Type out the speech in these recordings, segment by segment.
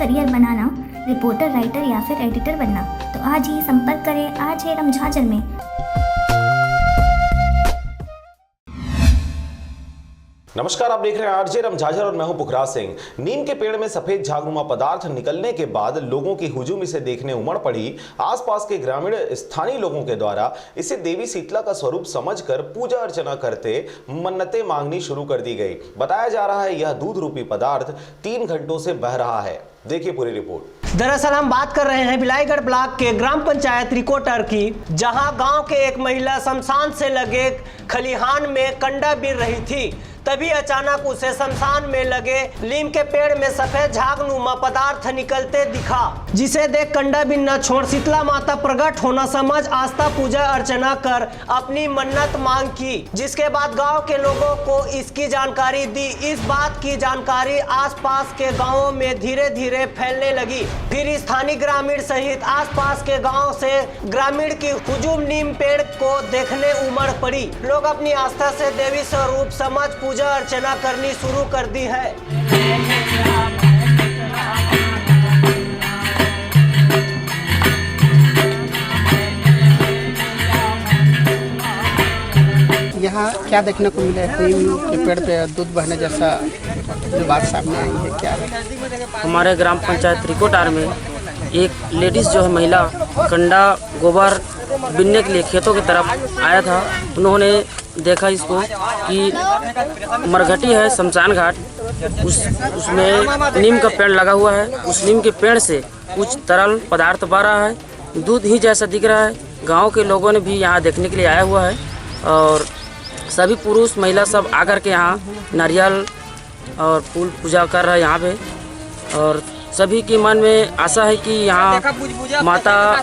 Career बनाना, reporter, writer या फिर editor बनना, तो आज ही संपर्क करें RJRM झाझर में। नमस्कार, आप देख रहे हैं RJRM झाझर और मैं हूं पुखराज सिंह। नीम के पेड़ में सफेद झागनुमा पदार्थ निकलने के बाद लोगों की हुजूम इसे देखने उमड़ पड़ी। आसपास के ग्रामीण स्थानीय लोगों के द्वारा इसे देवी शीतला का स्वरूप समझकर पूजा अर्चना करते मन्नतें मांगनी शुरू कर दी गई। बताया जा रहा है यह दूध रूपी पदार्थ 3 घंटों से बह रहा है। देखिए पूरी रिपोर्ट। दरअसल हम बात कर रहे हैं बिलाईगढ़ ब्लॉक के ग्राम पंचायत रिकोटर की, जहां गांव के एक महिला शमशान से लगे खलिहान में कंडा बीन रही थी। तभी अचानक उसे शमशान में लगे नीम के पेड़ में सफेद झागनुमा पदार्थ निकलते दिखा, जिसे देख कंडा बिन न छोड़ शीतला माता प्रकट होना समझ आस्था पूजा अर्चना कर अपनी मन्नत मांग की, जिसके बाद गांव के लोगों को इसकी जानकारी दी। इस बात की जानकारी आसपास के गांवों में धीरे धीरे फैलने लगी। फिर स्थानीय ग्रामीण सहित आसपास के गाँव से ग्रामीण की हुजूम नीम पेड़ को देखने उमड़ पड़ी। लोग अपनी आस्था से देवी स्वरूप समझ पूजा अर्चना करनी शुरू कर दी है। यहाँ क्या देखने को मिला है? नीम के पेड़ पे दूध बहने जैसा जो बात सामने आई है, क्या है? हमारे ग्राम पंचायत रिकोटार में एक लेडीज़ जो है महिला कंडा गोबर बिनने के लिए खेतों की तरफ आया था। उन्होंने देखा इसको कि मरघटी है शमशान घाट, उसमें नीम का पेड़ लगा हुआ है। उस नीम के पेड़ से कुछ तरल पदार्थ बह रहा है, दूध ही जैसा दिख रहा है। गांव के लोगों ने भी यहाँ देखने के लिए आया हुआ है और सभी पुरुष महिला सब आकर के यहाँ नारियल और फूल पूजा कर रहे हैं यहाँ पे। और सभी के मन में आशा है कि यहाँ माता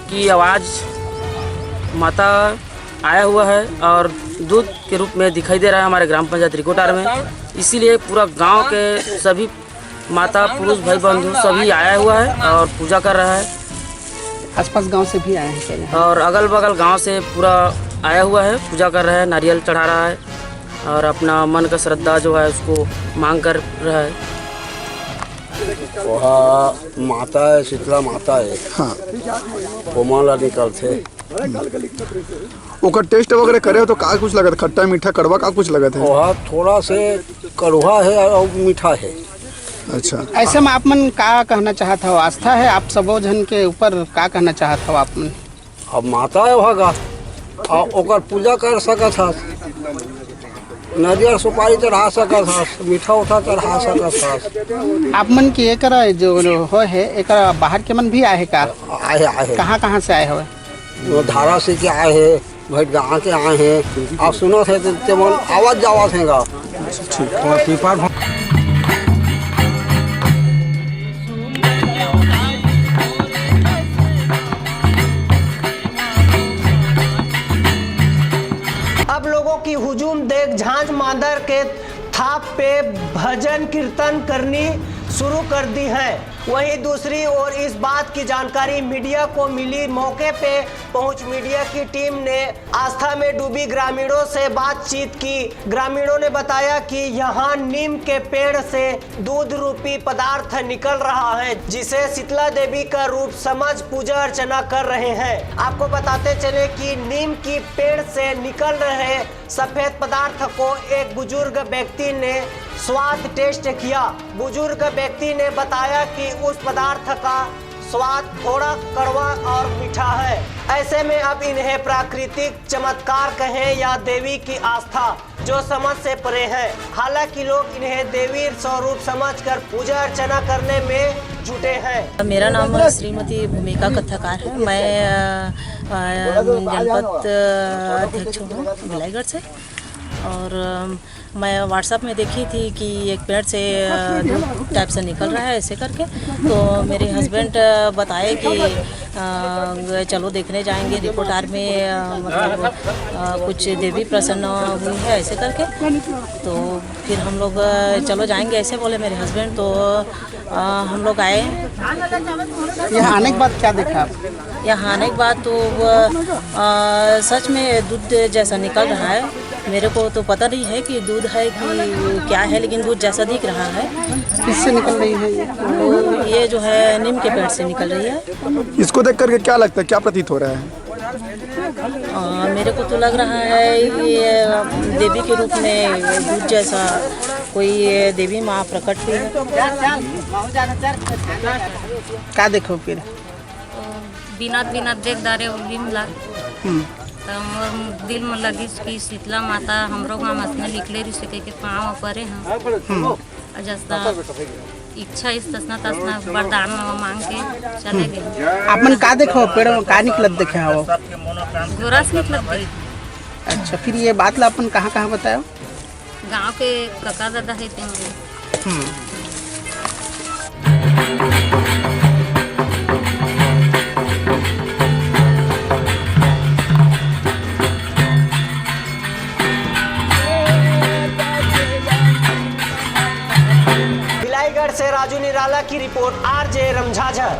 की आवाज़, माता आया हुआ है और दूध के रूप में दिखाई दे रहा है हमारे ग्राम पंचायत रिकोटार में। इसीलिए पूरा गांव के सभी माता पुरुष भाई बंधु सभी आया हुआ है और पूजा कर रहा है। आसपास गांव से भी आए हैं और अगल बगल गांव से पूरा आया हुआ है, पूजा कर रहा है, नारियल चढ़ा रहा है और अपना मन का श्रद्धा जो है उसको मांग कर रहा है। वहाँ माता है, शीतला माता है। हाँ, वो माला निकलते। ओकर टेस्ट वगैरह करे हो तो का कुछ लगा था? खट्टा मीठा कड़वा का कुछ लगा था? वहाँ थोड़ा से कड़वा है और मीठा है। अच्छा, ऐसे में आप मन का कहना चाहता हो? आस्था है आप सबो जन के ऊपर, का कहना चाहता हो आप मन? अब माता है वहाँ का और ओकर पूजा कर सका था, नारियल सुपारी चढ़ा सका था, मीठा उठा चढ़ा सका था। आप मन की एक जो हो है एक बाहर के मन भी आए है का? आए कहाँ से आए हो? वो धारा से के आए हैं, भैट गाँव के आए हैं। आप सुनो थे तो आवाज जावा थे गा। अब लोगों की हुजूम देख झांझ मादर के थाप पे भजन कीर्तन करनी शुरू कर दी है। वहीं दूसरी ओर इस बात की जानकारी मीडिया को मिली। मौके पे पहुंच मीडिया की टीम ने आस्था में डूबी ग्रामीणों से बातचीत की। ग्रामीणों ने बताया कि यहाँ नीम के पेड़ से दूध रूपी पदार्थ निकल रहा है, जिसे शीतला देवी का रूप समझ पूजा अर्चना कर रहे हैं। आपको बताते चले कि नीम की पेड़ से निकल रहे सफेद पदार्थ को एक बुजुर्ग व्यक्ति ने स्वाद टेस्ट किया। बुजुर्ग व्यक्ति ने बताया कि उस पदार्थ का स्वाद थोड़ा कड़वा और मीठा है। ऐसे में अब इन्हें प्राकृतिक चमत्कार कहें या देवी की आस्था, जो समझ से परे है। हालांकि लोग इन्हें देवी स्वरूप समझकर पूजा अर्चना करने में जुटे हैं। मेरा नाम श्रीमती भूमिका कथाकार है। मैं जनपद अध्यक्ष हूँ बिलाईगढ़ से और मैं व्हाट्सएप में देखी थी कि एक पेड़ से धूप टाइप से निकल रहा है ऐसे करके, तो मेरे हस्बैंड बताए कि चलो देखने जाएंगे रिपोर्टार में, मतलब कुछ देवी प्रसन्न हुई है ऐसे करके। तो फिर हम लोग चलो जाएंगे ऐसे बोले मेरे हस्बैंड, तो हम लोग आए। यहाँ आने के बाद क्या देखा आप? यहाँ आने के बाद तो सच में दूध जैसा निकल रहा है मेरे को तो पता नहीं है कि दूध है कि क्या है, लेकिन दूध जैसा दिख रहा है। किससे निकल रही है ये जो है नीम के पेड़ से निकल रही है। इसको देख करके क्या लगता है, क्या प्रतीत हो रहा है? मेरे को तो लग रहा है कि देवी के रूप में दूध जैसा कोई देवी माँ प्रकट हुई है। क्या देखो फिर? बिना बिना देख दारे उलिम लाग तो मोर दिल में लगी कि शीतला माता हमरो गाँव में लिखले रही सके के पाँव परे हैं जैसा इच्छा इस तसना तसना वरदान मांग के चले गए। आपन का देखो पेड़ में का निकलत देखे हो? गोरस निकलत गई। अच्छा, फिर ये बात ला अपन कहाँ कहाँ बताओ? गांव के काका दादा है ते भिलाईगढ़ से राजू निराला की रिपोर्ट, आरजे रमझाझर।